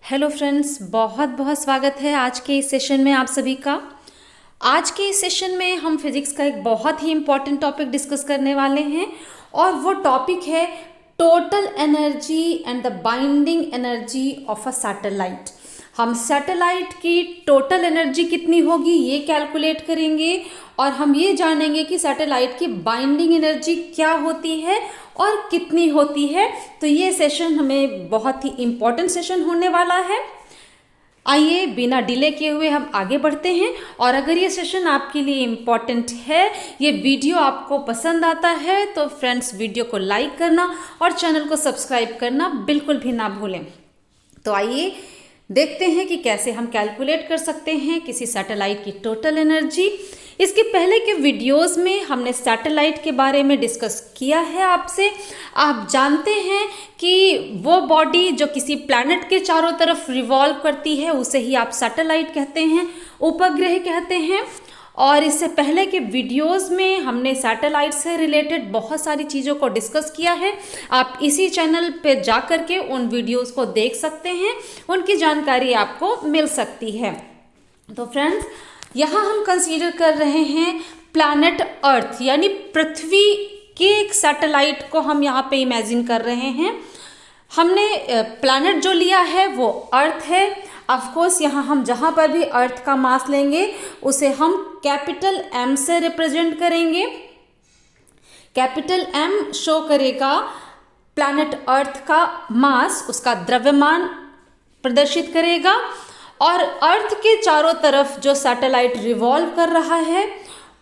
Hello friends, बहुत बहुत स्वागत है आज के इस सेशन में आप सभी का। आज के इस सेशन में हम फिजिक्स का एक बहुत ही इम्पॉर्टेंट टॉपिक डिस्कस करने वाले हैं और वो टॉपिक है total energy and the binding energy of a satellite. हम सैटेलाइट की टोटल एनर्जी कितनी होगी ये कैलकुलेट करेंगे और हम ये जानेंगे कि सैटेलाइट की बाइंडिंग एनर्जी क्या होती है और कितनी होती है। तो ये सेशन हमें बहुत ही इम्पॉर्टेंट सेशन होने वाला है। आइए बिना डिले किए हुए हम आगे बढ़ते हैं। और अगर ये सेशन आपके लिए इम्पॉर्टेंट है, ये वीडियो आपको पसंद आता है तो फ्रेंड्स वीडियो को लाइक करना और चैनल को सब्सक्राइब करना बिल्कुल भी ना भूलें। तो आइए देखते हैं कि कैसे हम कैलकुलेट कर सकते हैं किसी सैटेलाइट की टोटल एनर्जी। इसके पहले के वीडियोस में हमने सैटेलाइट के बारे में डिस्कस किया है आपसे। आप जानते हैं कि वो बॉडी जो किसी प्लैनेट के चारों तरफ रिवॉल्व करती है उसे ही आप सैटेलाइट कहते हैं, उपग्रह कहते हैं। और इससे पहले के वीडियोस में हमने सैटेलाइट से रिलेटेड बहुत सारी चीज़ों को डिस्कस किया है। आप इसी चैनल पे जा कर के उन वीडियोस को देख सकते हैं, उनकी जानकारी आपको मिल सकती है। तो फ्रेंड्स, यहाँ हम कंसीडर कर रहे हैं प्लैनेट अर्थ, यानी पृथ्वी के एक सैटेलाइट को हम यहाँ पे इमेजिन कर रहे हैं। हमने प्लैनेट जो लिया है वो अर्थ है। ऑफ कोर्स यहाँ हम जहाँ पर भी अर्थ का मास लेंगे उसे हम कैपिटल एम से रिप्रेजेंट करेंगे। कैपिटल एम शो करेगा प्लैनेट अर्थ का मास, उसका द्रव्यमान प्रदर्शित करेगा। और अर्थ के चारों तरफ जो सैटेलाइट रिवॉल्व कर रहा है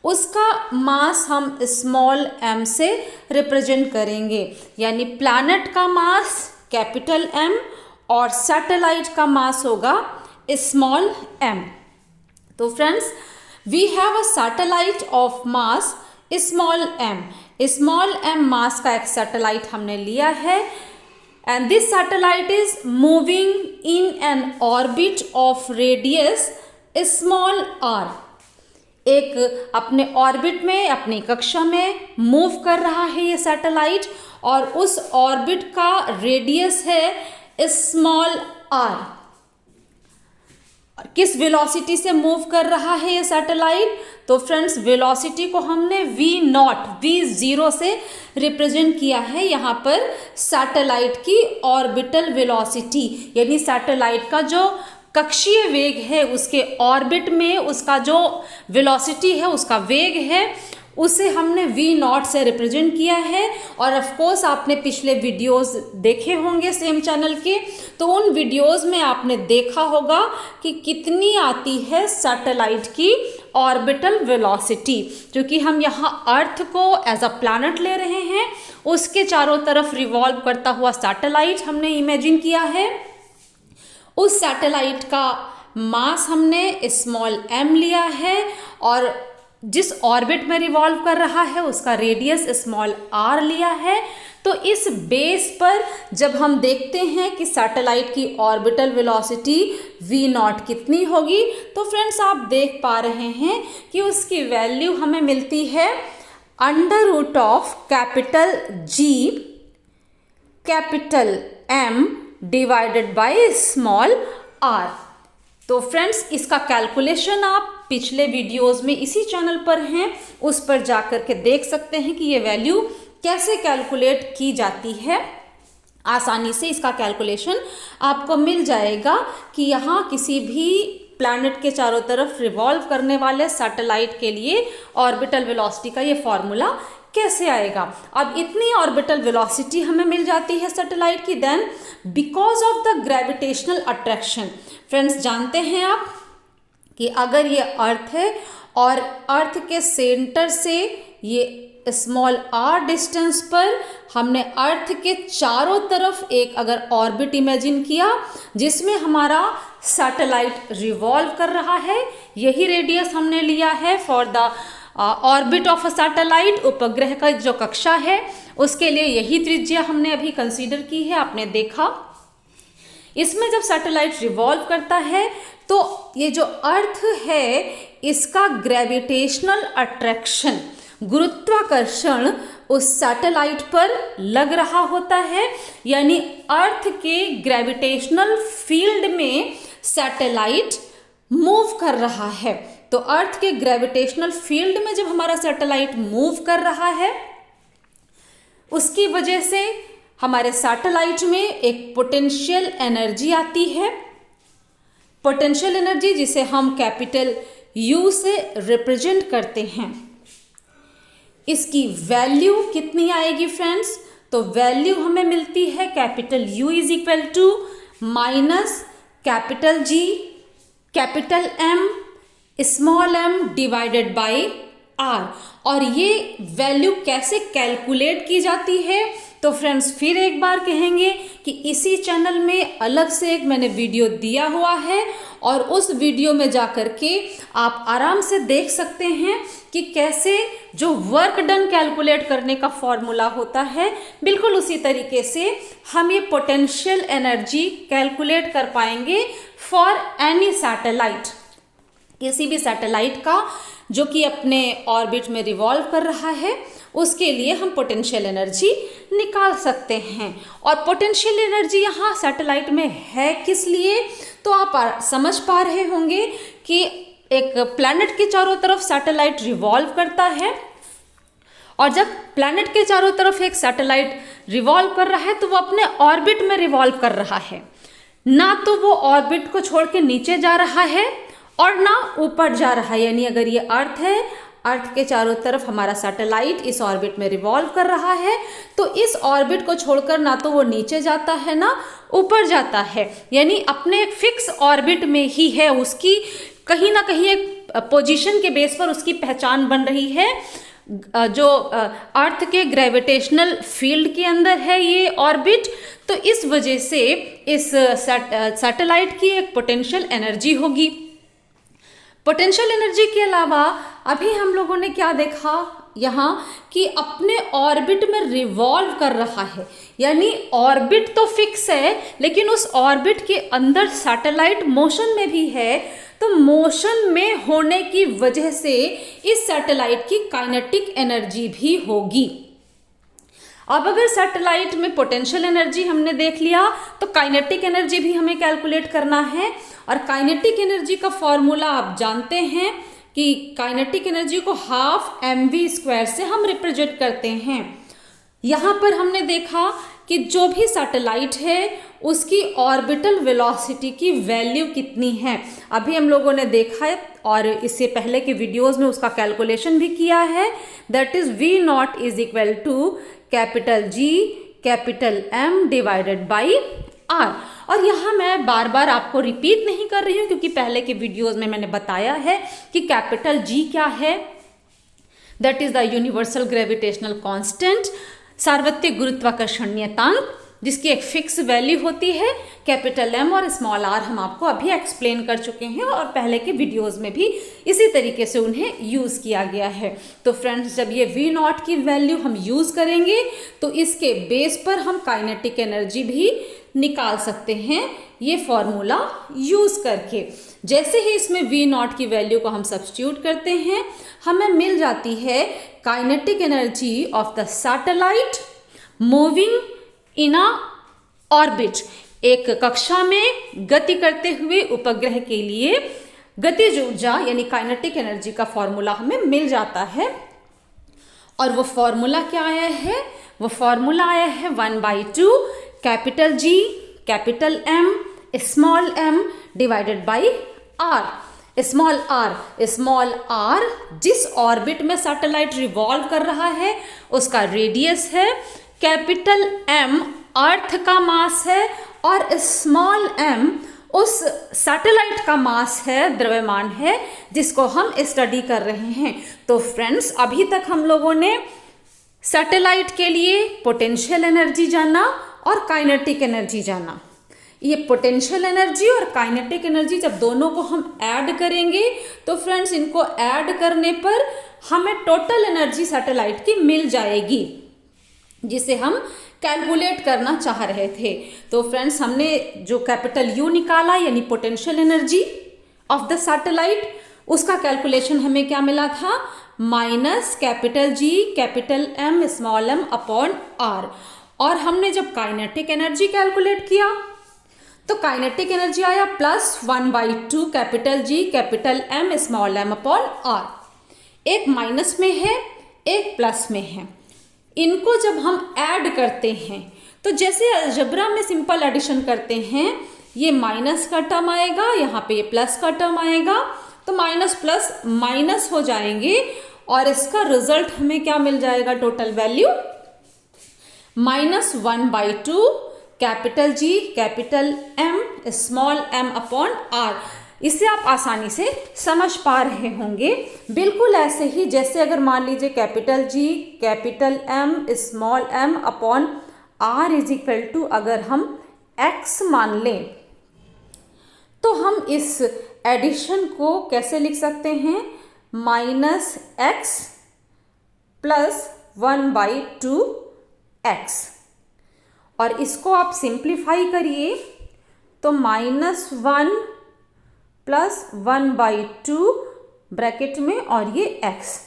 उसका मास हम स्मॉल एम से रिप्रेजेंट करेंगे। यानी प्लैनेट का मास कैपिटल एम और सैटेलाइट का मास होगा स्मॉल एम। तो friends, we have a satellite of mass small m. Small m mass का एक सैटेलाइट हमने लिया है and this satellite is moving in an orbit of radius small r। एक अपने ऑर्बिट में, अपनी कक्षा में मूव कर रहा है ये सैटेलाइट और उस ऑर्बिट का रेडियस है स्मॉल r। किस वेलोसिटी से मूव कर रहा है ये सैटेलाइट? तो फ्रेंड्स, वेलोसिटी को हमने v0 से रिप्रेजेंट किया है यहाँ पर सैटेलाइट की ऑर्बिटल वेलोसिटी, यानी सैटेलाइट का जो कक्षीय वेग है उसके ऑर्बिट में उसका जो वेलोसिटी है, उसका वेग है, उसे हमने v0 से रिप्रेजेंट किया है। और ऑफ कोर्स आपने पिछले वीडियोस देखे होंगे सेम चैनल के, तो उन वीडियोस में आपने देखा होगा कि कितनी आती है सैटेलाइट की ऑर्बिटल वेलोसिटी। क्योंकि हम यहाँ अर्थ को एज अ प्लैनेट ले रहे हैं, उसके चारों तरफ रिवॉल्व करता हुआ सैटेलाइट हमने इमेजिन किया है। उस सैटेलाइट का मास हमने स्मॉल एम लिया है और जिस ऑर्बिट में रिवॉल्व कर रहा है उसका रेडियस स्मॉल आर लिया है। तो इस बेस पर जब हम देखते हैं कि सैटेलाइट की ऑर्बिटल वेलोसिटी v0 कितनी होगी, तो फ्रेंड्स आप देख पा रहे हैं कि उसकी वैल्यू हमें मिलती है √ of capital G capital M divided by small r। तो फ्रेंड्स, इसका कैलकुलेशन आप पिछले वीडियोस में इसी चैनल पर हैं, उस पर जाकर के देख सकते हैं कि ये वैल्यू कैसे कैलकुलेट की जाती है। आसानी से इसका कैलकुलेशन आपको मिल जाएगा कि यहाँ किसी भी प्लैनेट के चारों तरफ रिवॉल्व करने वाले सैटेलाइट के लिए ऑर्बिटल वेलोसिटी का ये फॉर्मूला कैसे आएगा। अब इतनी ऑर्बिटल वेलोसिटी हमें मिल जाती है सैटेलाइट की, then because of the gravitational attraction. Friends, जानते हैं आप कि अगर ये अर्थ है और अर्थ के सेंटर से ये स्मॉल r डिस्टेंस पर हमने अर्थ के चारों तरफ एक अगर ऑर्बिट इमेजिन किया जिसमें हमारा सैटेलाइट रिवॉल्व कर रहा है, यही रेडियस हमने लिया है for the orbit of a satellite. उपग्रह का जो कक्षा है उसके लिए यही त्रिज्या हमने अभी कंसीडर की है, आपने देखा। इसमें जब सैटेलाइट रिवॉल्व करता है तो ये जो अर्थ है इसका ग्रेविटेशनल अट्रैक्शन गुरुत्वाकर्षण उस सैटेलाइट पर लग रहा होता है, यानी अर्थ के ग्रेविटेशनल फील्ड में सैटेलाइट मूव कर रहा है। तो अर्थ के ग्रेविटेशनल फील्ड में जब हमारा सैटेलाइट मूव कर रहा है, उसकी वजह से हमारे सैटेलाइट में एक पोटेंशियल एनर्जी आती है। पोटेंशियल एनर्जी जिसे हम कैपिटल यू से रिप्रेजेंट करते हैं। इसकी वैल्यू कितनी आएगी फ्रेंड्स? तो वैल्यू हमें मिलती है capital U is equal to minus capital G, capital M, small m divided by R. और ये वैल्यू कैसे कैलकुलेट की जाती है? तो फ्रेंड्स फिर एक बार कहेंगे कि इसी चैनल में अलग से एक मैंने वीडियो दिया हुआ है और उस वीडियो में जाकर के आप आराम से देख सकते हैं कि कैसे जो वर्क डन कैलकुलेट करने का फॉर्मूला होता है, बिल्कुल उसी तरीके से हम ये पोटेंशियल एनर्जी कैलकुलेट कर पाएंगे फॉर एनी सैटेलाइट। किसी भी सैटेलाइट का जो कि अपने ऑर्बिट में रिवॉल्व कर रहा है, उसके लिए हम पोटेंशियल एनर्जी निकाल सकते हैं। और पोटेंशियल एनर्जी यहाँ सैटेलाइट में है किस लिए? तो आप समझ पा रहे होंगे कि एक प्लैनेट के चारों तरफ सैटेलाइट रिवॉल्व करता है, और जब प्लैनेट के चारों तरफ एक सैटेलाइट रिवॉल्व कर रहा है तो वो अपने ऑर्बिट में रिवॉल्व कर रहा है। ना तो वो ऑर्बिट को छोड़ के नीचे जा रहा है और ना ऊपर जा रहा है। यानी अगर ये अर्थ है, अर्थ के चारों तरफ हमारा सैटेलाइट इस ऑर्बिट में रिवॉल्व कर रहा है, तो इस ऑर्बिट को छोड़कर ना तो वो नीचे जाता है ना ऊपर जाता है, यानी अपने एक फिक्स ऑर्बिट में ही है। उसकी कहीं ना कहीं एक पोजीशन के बेस पर उसकी पहचान बन रही है। जो अर्थ के ग्रेविटेशनल फील्ड के अंदर है ये ऑर्बिट, तो इस वजह से इस सैटेलाइट की एक पोटेंशियल एनर्जी होगी। पोटेंशियल एनर्जी के अलावा अभी हम लोगों ने क्या देखा यहाँ कि अपने ऑर्बिट में रिवॉल्व कर रहा है, यानी ऑर्बिट तो फिक्स है लेकिन उस ऑर्बिट के अंदर सैटेलाइट मोशन में भी है। तो मोशन में होने की वजह से इस सैटेलाइट की काइनेटिक एनर्जी भी होगी। अब अगर सैटेलाइट में पोटेंशियल एनर्जी हमने देख लिया, तो काइनेटिक एनर्जी भी हमें कैलकुलेट करना है। और काइनेटिक एनर्जी का फॉर्मूला आप जानते हैं कि काइनेटिक एनर्जी को हाफ mv² से हम रिप्रेजेंट करते हैं। यहाँ पर हमने देखा कि जो भी सैटेलाइट है उसकी ऑर्बिटल वेलोसिटी की वैल्यू कितनी है, अभी हम लोगों ने देखा है और इससे पहले के वीडियोस में उसका कैलकुलेशन भी किया है। That is v0 is equal to capital G capital M divided by R। और यहाँ मैं बार बार आपको रिपीट नहीं कर रही हूँ क्योंकि पहले के वीडियोस में मैंने बताया है कि कैपिटल G क्या है। That is the universal gravitational constant, सार्वत्रिक गुरुत्वाकर्षणीयतांक, जिसकी एक फिक्स वैल्यू होती है। कैपिटल M और स्मॉल r हम आपको अभी एक्सप्लेन कर चुके हैं और पहले के वीडियोस में भी इसी तरीके से उन्हें यूज़ किया गया है। तो फ्रेंड्स, जब ये v0 की वैल्यू हम यूज़ करेंगे तो इसके बेस पर हम काइनेटिक एनर्जी भी निकाल सकते हैं ये फॉर्मूला यूज़ करके। जैसे ही इसमें v0 की वैल्यू को हम सब्स्टिट्यूट करते हैं, हमें मिल जाती है kinetic energy of the satellite moving in a orbit. एक कक्षा में गति करते हुए उपग्रह के लिए गतिज ऊर्जा यानी काइनेटिक एनर्जी का फॉर्मूला हमें मिल जाता है। और वो फॉर्मूला क्या आया है? वो फॉर्मूला आया है 1/2 capital G capital M small m divided by R। Small r जिस ऑर्बिट में सैटेलाइट रिवॉल्व कर रहा है उसका रेडियस है, कैपिटल M अर्थ का मास है और स्मॉल m उस सैटेलाइट का मास है, द्रव्यमान है, जिसको हम स्टडी कर रहे हैं। तो फ्रेंड्स, अभी तक हम लोगों ने सैटेलाइट के लिए पोटेंशियल एनर्जी जाना और काइनेटिक एनर्जी जाना। ये पोटेंशियल एनर्जी और काइनेटिक एनर्जी जब दोनों को हम ऐड करेंगे तो फ्रेंड्स, इनको ऐड करने पर हमें टोटल एनर्जी सैटेलाइट की मिल जाएगी, जिसे हम कैलकुलेट करना चाह रहे थे। तो फ्रेंड्स, हमने जो कैपिटल U निकाला यानी potential energy of the satellite, उसका कैलकुलेशन हमें क्या मिला था? Minus capital G capital M small m upon R. और हमने जब काइनेटिक एनर्जी कैलकुलेट किया तो काइनेटिक एनर्जी आया +1/2 capital G capital M small m upon R. एक माइनस में है, एक प्लस में है। इनको जब हम ऐड करते हैं तो जैसे अलजेब्रा में सिंपल एडिशन करते हैं, ये माइनस का टर्म आएगा, यहाँ पे ये प्लस का टर्म आएगा, तो माइनस प्लस माइनस हो जाएंगे और इसका रिजल्ट हमें क्या मिल जाएगा, total value -1/2 capital G capital M small m upon R. इसे आप आसानी से समझ पा रहे होंगे। बिल्कुल ऐसे ही जैसे अगर मान लीजिए capital G capital M small m upon R is equal to अगर हम x मान लें तो हम इस एडिशन को कैसे लिख सकते हैं, -x + 1/2x। और इसको आप सिंप्लीफाई करिए तो -1 + 1/2 ब्रैकेट में और ये x।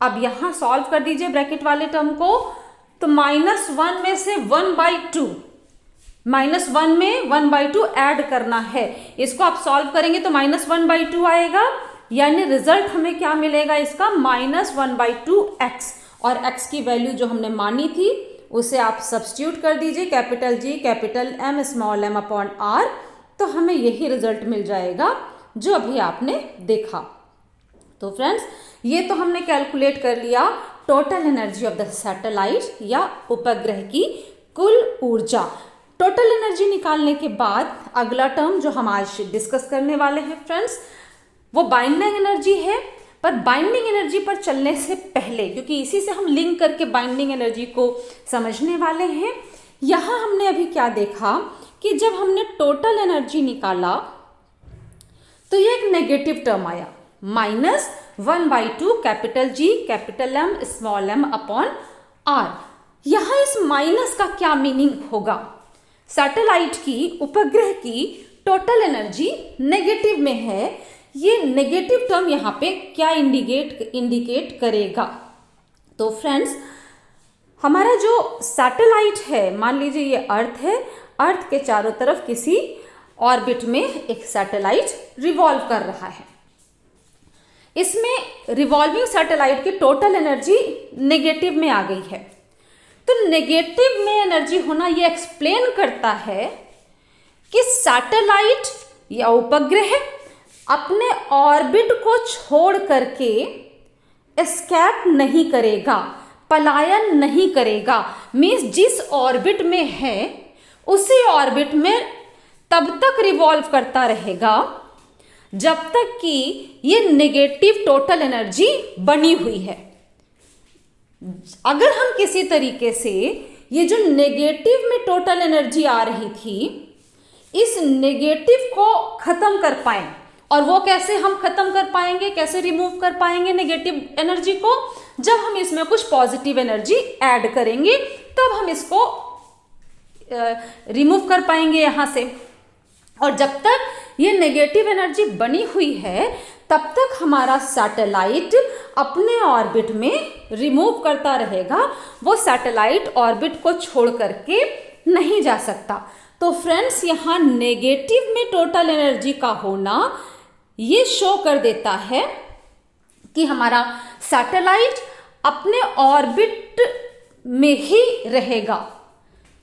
अब यहाँ सॉल्व कर दीजिए ब्रैकेट वाले टर्म को, तो -1 में से 1/2, -1 में 1/2 ऐड करना है। इसको आप सॉल्व करेंगे तो -1/2 आएगा, यानी रिजल्ट हमें क्या मिलेगा इसका, -1/2x। और x की वैल्यू जो हमने मानी थी उसे आप सब्स्टिट्यूट कर दीजिए, capital G capital M small m upon R, तो हमें यही रिजल्ट मिल जाएगा जो अभी आपने देखा। तो फ्रेंड्स, ये तो हमने कैलकुलेट कर लिया total energy of the satellite या उपग्रह की कुल ऊर्जा। टोटल एनर्जी निकालने के बाद अगला टर्म जो हम आज डिस्कस करने वाले हैं फ्रेंड्स, वो बाइंडिंग एनर्जी है। पर बाइंडिंग एनर्जी पर चलने से पहले, क्योंकि इसी से हम लिंक करके बाइंडिंग एनर्जी को समझने वाले हैं, यहाँ हमने अभी क्या देखा कि जब हमने टोटल एनर्जी निकाला तो ये एक नेगेटिव टर्म आया, -1/2 capital G capital M small m upon R. यहाँ इस माइनस का क्या मीनिंग होगा, सैटेलाइट की उपग्रह की टोटल एनर्जी नेगेटिव में है, ये नेगेटिव टर्म यहाँ पे क्या इंडिकेट करेगा। तो फ्रेंड्स, हमारा जो सैटेलाइट है, मान लीजिए ये अर्थ है, अर्थ के चारों तरफ किसी ऑर्बिट में एक सैटेलाइट रिवॉल्व कर रहा है। इसमें रिवॉल्विंग सैटेलाइट की टोटल एनर्जी नेगेटिव में आ गई है। तो नेगेटिव में एनर्जी होना ये एक्सप्लेन करता है कि सैटेलाइट या उपग्रह अपने ऑर्बिट को छोड़ करके एस्केप नहीं करेगा, पलायन नहीं करेगा। मीन्स जिस ऑर्बिट में है उसी ऑर्बिट में तब तक रिवॉल्व करता रहेगा जब तक कि ये नेगेटिव टोटल एनर्जी बनी हुई है। अगर हम किसी तरीके से ये जो नेगेटिव में टोटल एनर्जी आ रही थी, इस नेगेटिव को खत्म कर पाए, और वो कैसे हम खत्म कर पाएंगे, कैसे रिमूव कर पाएंगे नेगेटिव एनर्जी को, जब हम इसमें कुछ पॉजिटिव एनर्जी ऐड करेंगे तब हम इसको रिमूव कर पाएंगे यहाँ से। और जब तक ये नेगेटिव एनर्जी बनी हुई है तब तक हमारा सैटेलाइट अपने ऑर्बिट में रिमूव करता रहेगा, वो सैटेलाइट ऑर्बिट को छोड़ करके नहीं जा सकता। तो फ्रेंड्स, यहाँ नेगेटिव में टोटल एनर्जी का होना ये शो कर देता है कि हमारा सैटेलाइट अपने ऑर्बिट में ही रहेगा,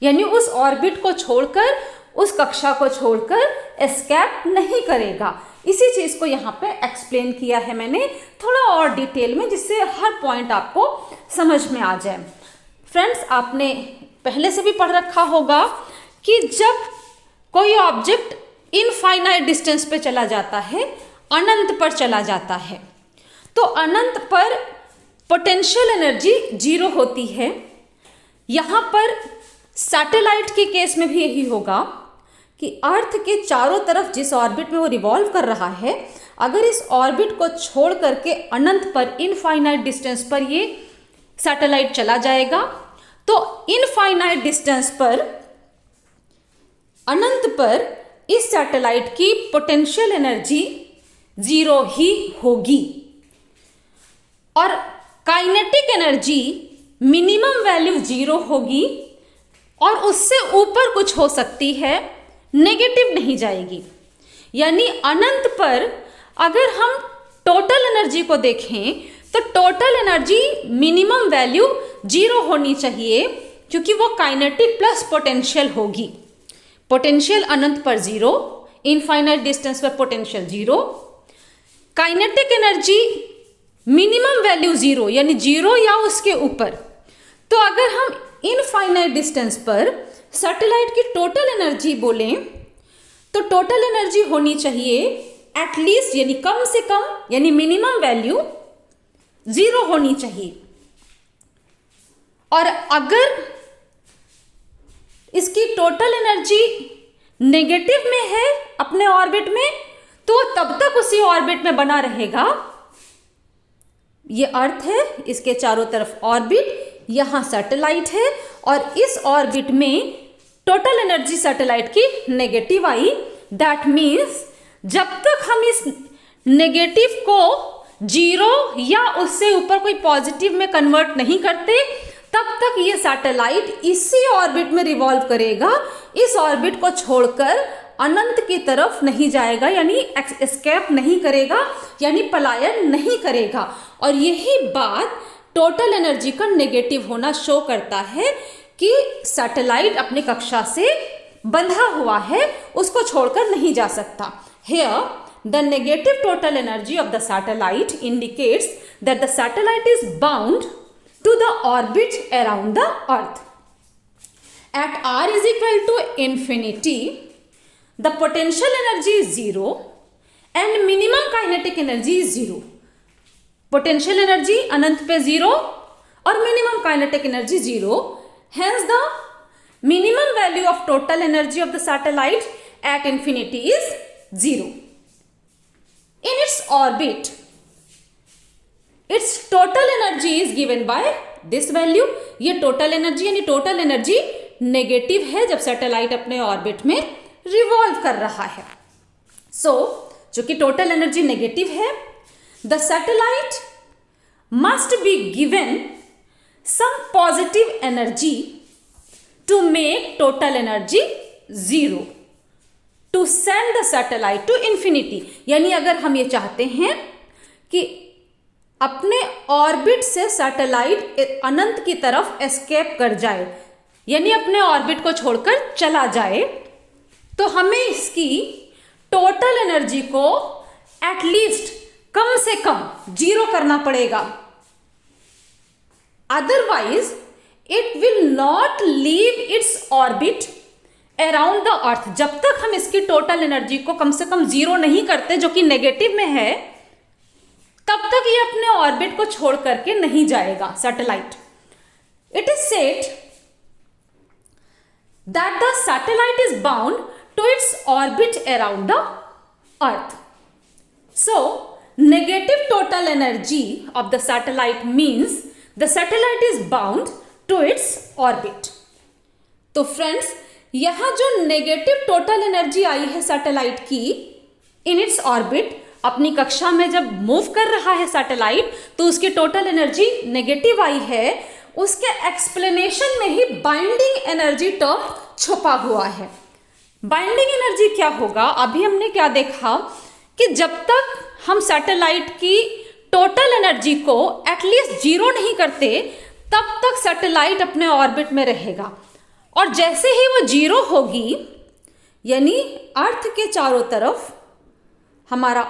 यानी उस ऑर्बिट को छोड़कर, उस कक्षा को छोड़कर एस्केप नहीं करेगा। इसी चीज को यहाँ पे एक्सप्लेन किया है मैंने थोड़ा और डिटेल में, जिससे हर पॉइंट आपको समझ में आ जाए। फ्रेंड्स, आपने पहले से भी पढ़ रखा होगा कि जब कोई ऑब्जेक्ट इनफाइनाइट डिस्टेंस पे चला जाता है, अनंत पर चला जाता है, तो अनंत पर पोटेंशियल एनर्जी 0 होती है। यहाँ पर सैटेलाइट के केस में भी यही होगा कि अर्थ के चारों तरफ जिस ऑर्बिट में वो रिवॉल्व कर रहा है, अगर इस ऑर्बिट को छोड़ करके अनंत पर, इनफाइनाइट डिस्टेंस पर ये सैटेलाइट चला जाएगा, तो इनफाइनाइट डिस्टेंस पर, अनंत पर इस सैटेलाइट की पोटेंशियल एनर्जी 0 ही होगी। और काइनेटिक एनर्जी मिनिमम वैल्यू 0 होगी और उससे ऊपर कुछ हो सकती है, नेगेटिव नहीं जाएगी। यानी अनंत पर अगर हम टोटल एनर्जी को देखें तो टोटल एनर्जी मिनिमम वैल्यू 0 होनी चाहिए, क्योंकि वो काइनेटिक प्लस पोटेंशियल होगी। पोटेंशियल अनंत पर 0, इनफाइनाइट डिस्टेंस पर potential 0, kinetic energy minimum value 0 यानी 0 या उसके ऊपर। तो अगर हम इनफाइनाइट डिस्टेंस पर सैटेलाइट की टोटल एनर्जी बोलें तो टोटल एनर्जी होनी चाहिए एटलीस्ट यानी कम से कम यानी मिनिमम वैल्यू 0 होनी चाहिए। और अगर इसकी टोटल एनर्जी नेगेटिव में है अपने ऑर्बिट में, तो तब तक उसी ऑर्बिट में बना रहेगा। ये अर्थ है, इसके चारों तरफ ऑर्बिट, यहां सैटेलाइट है और इस ऑर्बिट में टोटल एनर्जी सैटेलाइट की नेगेटिव आई। दैट मीन्स जब तक हम इस नेगेटिव को 0 या उससे ऊपर कोई पॉजिटिव में कन्वर्ट नहीं करते, तब तक ये सैटेलाइट इसी ऑर्बिट में रिवॉल्व करेगा, इस ऑर्बिट को छोड़कर अनंत की तरफ नहीं जाएगा, यानी एस्केप नहीं करेगा, यानी पलायन नहीं करेगा। और यही बात टोटल एनर्जी का नेगेटिव होना शो करता है कि सैटेलाइट अपनी कक्षा से बंधा हुआ है, उसको छोड़कर नहीं जा सकता। Here the negative total energy of the satellite indicates that the satellite is bound to the orbit around the earth. At r is equal to infinity, the potential energy is 0 and minimum kinetic energy is 0. Potential energy अनंत पे 0 और minimum kinetic energy 0। Hence the minimum value of total energy of the satellite at infinity is 0। In its orbit its total energy is given by this value. ये total energy यानी total energy negative है जब satellite अपने orbit में revolve कर रहा है। चूंकि टोटल एनर्जी नेगेटिव है, the satellite must be given some positive energy to make total energy 0 to send the satellite to infinity। यानी अगर हम ये चाहते हैं कि अपने ऑर्बिट से सैटेलाइट अनंत की तरफ एस्केप कर जाए, यानी अपने ऑर्बिट को छोड़कर चला जाए, तो हमें इसकी टोटल एनर्जी को एटलीस्ट कम से कम 0 करना पड़ेगा। Otherwise it will not leave it's orbit around the अर्थ। जब तक हम इसकी टोटल एनर्जी को कम से कम 0 नहीं करते, जो कि नेगेटिव में है, तब तक ये अपने ऑर्बिट को छोड़ करके नहीं जाएगा satellite. It is said that the satellite is bound to its orbit around the earth. So negative total energy of the satellite means the satellite is bound to its orbit। तो friends, यहां जो negative total energy आई है satellite की इन its orbit, अपनी कक्षा में जब move कर रहा है सैटेलाइट तो उसकी टोटल एनर्जी नेगेटिव आई है। उसके एक्सप्लेनेशन में ही बाइंडिंग एनर्जी टर्म छुपा हुआ है। बाइंडिंग एनर्जी क्या होगा? अभी हमने क्या देखा कि जब तक हम सैटेलाइट की टोटल एनर्जी को एटलीस्ट 0 नहीं करते, तब तक सैटेलाइट अपने ऑर्बिट में रहेगा। और जैसे ही वो 0 होगी, यानी अर्थ के चारों तरफ हमारा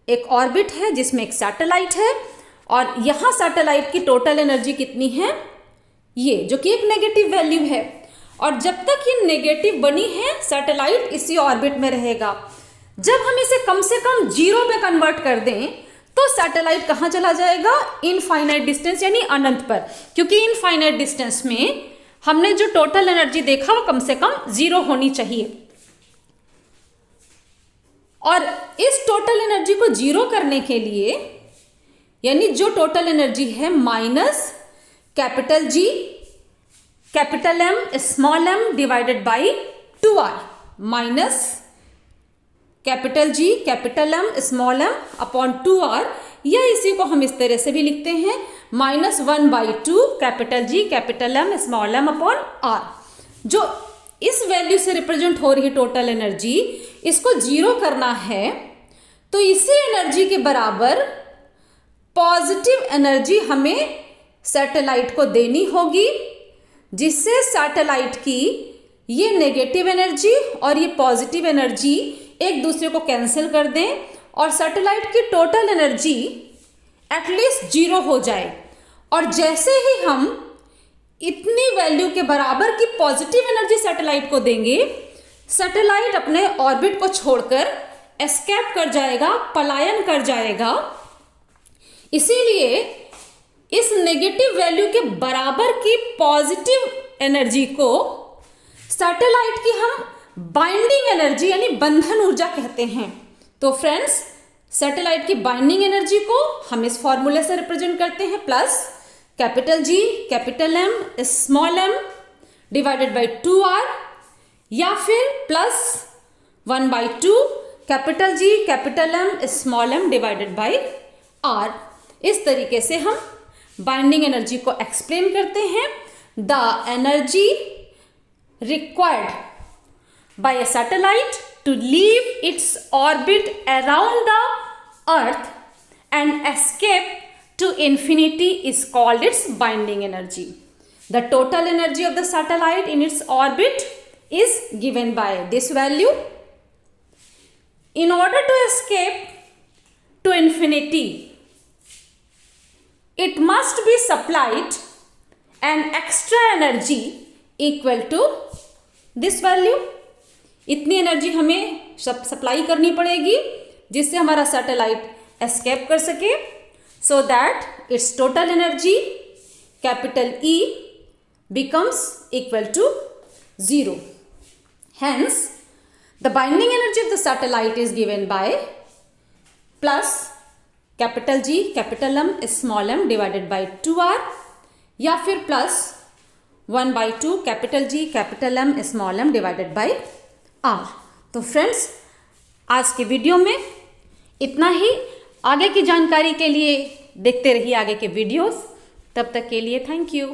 एक ऑर्बिट है जिसमें एक सैटेलाइट है, और यहाँ सैटेलाइट की टोटल एनर्जी कितनी है, ये, जो कि एक नेगेटिव वैल्यू है। और जब तक ये नेगेटिव बनी है, सैटेलाइट इसी ऑर्बिट में रहेगा। जब हम इसे कम से कम 0 में कन्वर्ट कर दें तो सैटेलाइट कहाँ चला जाएगा? इनफाइनाइट डिस्टेंस यानी अनंत पर, क्योंकि इनफाइनाइट डिस्टेंस में हमने जो टोटल एनर्जी देखा वो कम से कम 0 होनी चाहिए। और इस टोटल एनर्जी को 0 करने के लिए, यानी जो टोटल एनर्जी है minus capital G capital M small m divided by 2r, minus capital G capital M small m upon 2r, या इसी को हम इस तरह से भी लिखते हैं -1/2 capital G capital M small m upon r। जो इस वैल्यू से रिप्रेजेंट हो रही है टोटल एनर्जी, इसको जीरो करना है तो इसी एनर्जी के बराबर पॉजिटिव एनर्जी हमें सैटेलाइट को देनी होगी, जिससे सैटेलाइट की ये नेगेटिव एनर्जी और ये पॉजिटिव एनर्जी एक दूसरे को कैंसिल कर दें और सैटेलाइट की टोटल एनर्जी एटलीस्ट जीरो हो जाए। और जैसे ही हम इतनी वैल्यू के बराबर की पॉजिटिव एनर्जी सैटेलाइट को देंगे, सैटेलाइट अपने ऑर्बिट को छोड़कर एस्केप कर जाएगा, पलायन कर जाएगा। इसीलिए इस नेगेटिव वैल्यू के बराबर की पॉजिटिव एनर्जी को सैटेलाइट की हम बाइंडिंग एनर्जी यानी बंधन ऊर्जा कहते हैं। तो फ्रेंड्स, सैटेलाइट की बाइंडिंग एनर्जी को हम इस फॉर्मूले से रिप्रेजेंट करते हैं plus capital G capital M small m divided by 2r, या फिर plus 1/2 capital G capital M small m divided by r। इस तरीके से हम बाइंडिंग एनर्जी को एक्सप्लेन करते हैं। The energy required by a satellite to leave its orbit around the earth and escape to infinity is called its binding energy. The total energy of the satellite in its orbit is given by this value. In order to escape to infinity, it must be supplied an extra energy equal to this value. इतनी energy हमें supply करनी पड़ेगी जिससे हमारा satellite escape कर सके, so that its total energy capital E becomes equal to 0. Hence, the binding energy of the satellite is given by plus capital G capital M small m divided by 2r, या फिर plus 1/2 capital G capital M small m divided by r। तो friends, आज के video में इतना ही। आगे की जानकारी के लिए देखते रहिए आगे के वीडियोस। तब तक के लिए थैंक यू।